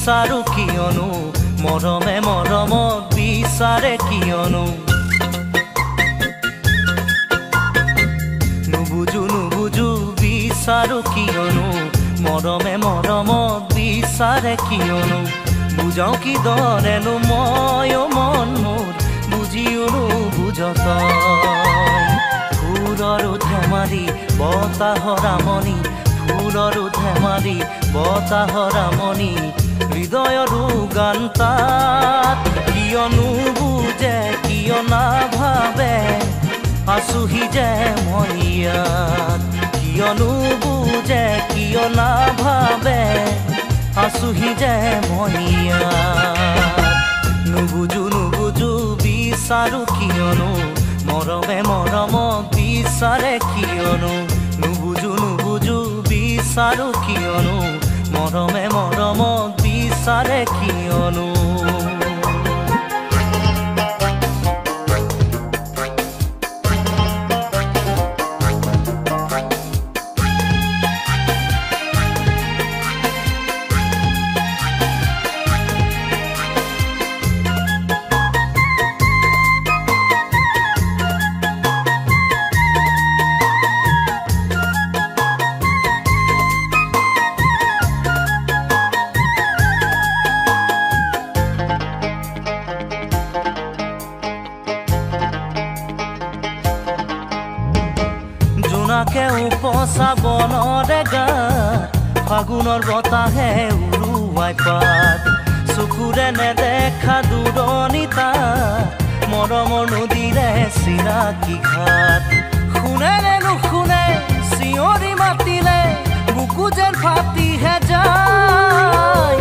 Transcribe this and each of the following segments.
বিচাৰো কিয়নো মৰমে মৰমক বিচাৰে কিয়নো নুবুজো বিচাৰো কিয়নো মৰমে মৰমক বিচাৰে কিয়নো বুজাও কি দৰেনো মই মন মোৰ বুজিও নুবুজ ফুলৰ ধেমালি বতাহৰ আমনি ফুলৰ ধেমালি বতাহৰ আমনি হৃদয়ৰো গান তাত কিয় নুবুজে কিয় নাভাবে আছোহি যে মই ইয়াত কিয় নুবুজে কিয় নাভাবে আছোহি যে মই ইয়াত নুবুজো বিচাৰো কিয়নো মৰমে মৰমক বিচাৰে কিয়নো নুবুজো বিচাৰো কিয়নো মৰমে মৰমক বিচাৰে কিয়নো জোনাকে উপচা বনৰে গাত ফাগুনৰ বতাহে উৰুৱাই পাত চকুৰে নেদেখা দূৰণি তাত মৰমৰ নদীৰে চিনাকি ঘাট শুনেৰে নুশুনে চিঞৰি মাতিলে বুকু যেন ফাটিহে যায়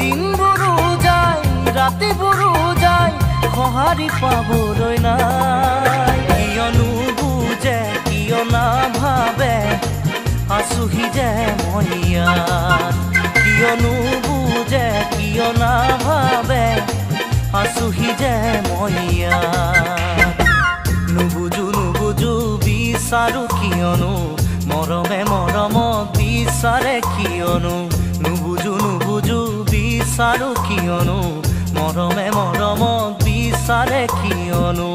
দিনবোৰো যায় ৰাতিবোৰো যায় সঁহাৰি পাবলৈ নাই কিয় নুবুজে কিয় নাভাবে আছোহি যে মই ইয়াত কিয় নুবুজে কিয় নাভাবে আছোহি যে মই ইয়াত নুবুজো বিচাৰো কিয়নো মৰমে মৰমক বিচাৰে কিয়নো নুবুজো বিচাৰো কিয়নো মৰমে মৰমক বিচাৰে কিয়নো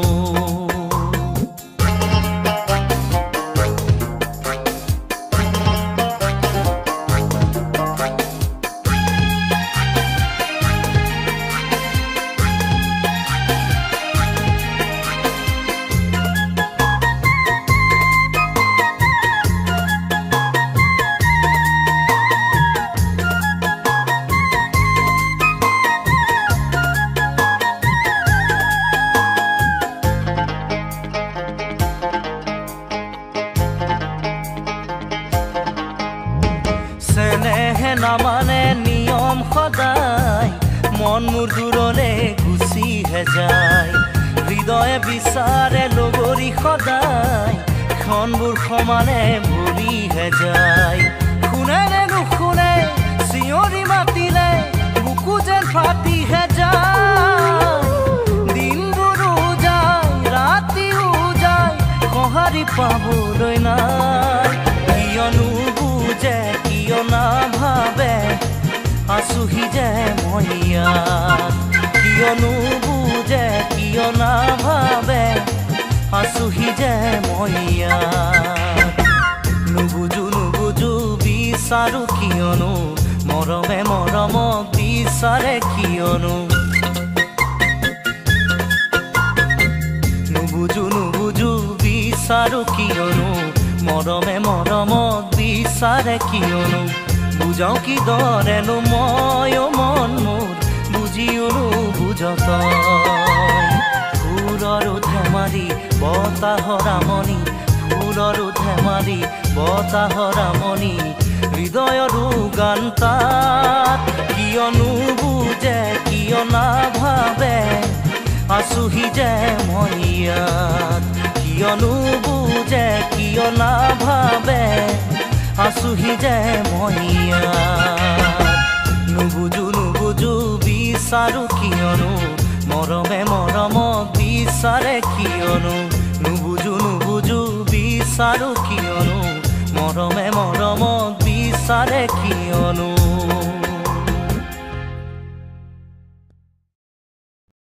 চেনেহে নামানে নিয়ম সদায় মন মোৰ দূৰলে গুচিহে যায় হৃদয়ে বিচাৰে লগৰী সদায় ক্ষণবোৰ সমানে ভুলিহে যায় শুনেৰে নুশুনে চিঞৰি মাতিলে বুকু যেন ফাটিহে যায় দিনবোৰো যায় ৰাতিও যায় সঁহাৰি পাবলৈ নাই কিয় নুবুজে কিয় নাভাবে আছোহি যে মই ইয়াত কিয় নুবুজে কিয় নাভাবে আছোহি যে মই ইয়াত নুবুজো বিচাৰো কিয়নো মৰমে মৰমক বিচাৰে কিয়নো নুবুজো বিচাৰো কিয়নো মৰমে মৰমক বিচাৰে কিয়নো বুজাও কি দৰেনো মই মন মোৰ বুজিও নুবুজ ফুলৰ ধেমালি বতাহৰ আমনি ফুলৰ ধেমালি বতাহৰ আমনি হৃদয়ৰো গান তাত কিয় নুবুজে কিয় নাভাবে আছোহি যে মই ইয়াত কিয় নুবুজে কিয় নাভাবে আছোহি যে মই ইয়াত নুবুজো বিচাৰো কিয়নো মৰমে মৰমক বিচাৰে কিয়নো নুবুজো বিচাৰো কিয়নো মৰমে মৰমক বিচাৰে কিয়নো